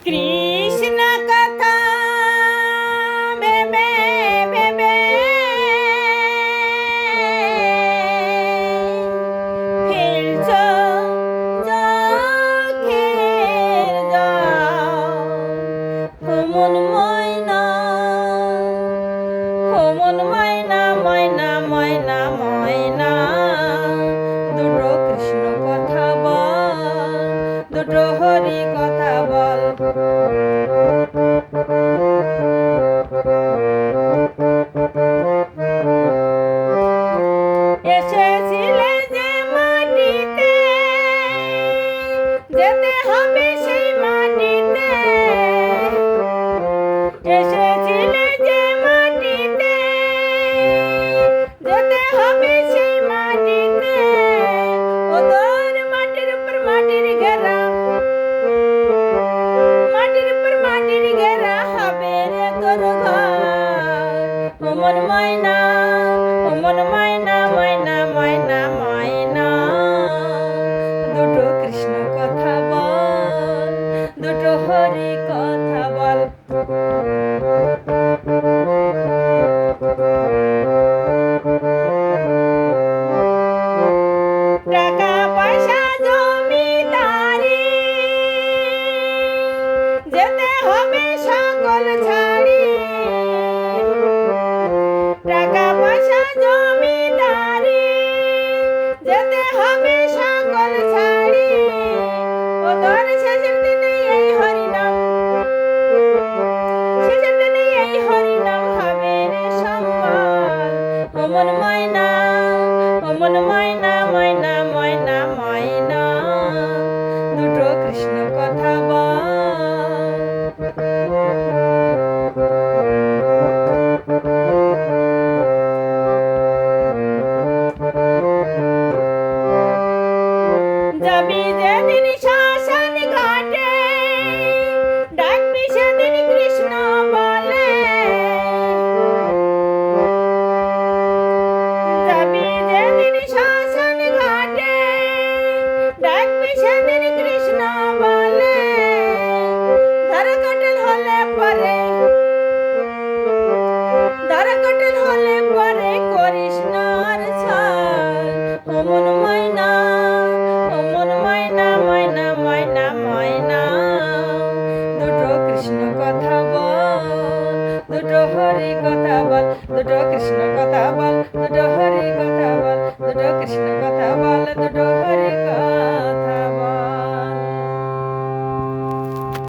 কৃষ্ণ কথা ভেবে ভেবে ফেলছ চোখের জল মন ময়না ময়না ময়না ময়না ময়না দুটো কৃষ্ণ কথা বল দুটো হরি কথা বল এসেছিলে যে মাটিতে যেতে হবে সেই মাটিতে এসেছিলে যে মাটিতে যেতে হবে সেই মাটিতে ওদের মাটির উপর মাটির ঘেরা মাটির উপর মাটির ঘেরা হবে রে তোর ঘর ও মন ময়না ময়না ময়না ময়না দুটো কৃষ্ণ কথা বল দুটো হরি কথা বল টাকা পয়সা জমিদারি যেতে হবে সকল ছাড়ি টাকা পয়সা জমিদারি যেতে হবে সকল ছাড়ি ওদের শেষের দিনে এই হরিনাম শেষের দিনে এই হরিনাম হবে রে সম্মান ও মন ময়না ময়না ময়না ময়না ময়না দুটো কৃষ্ণ কথা বল যাবি যেদিন শ্মশান ঘাটে ডাকবি সেদিন কৃষ্ণ বলে যাবি যেদিন শ্মশান ঘাটে ডাকবি সেদিন কৃষ্ণ বলে ধর কাটল হলে পরে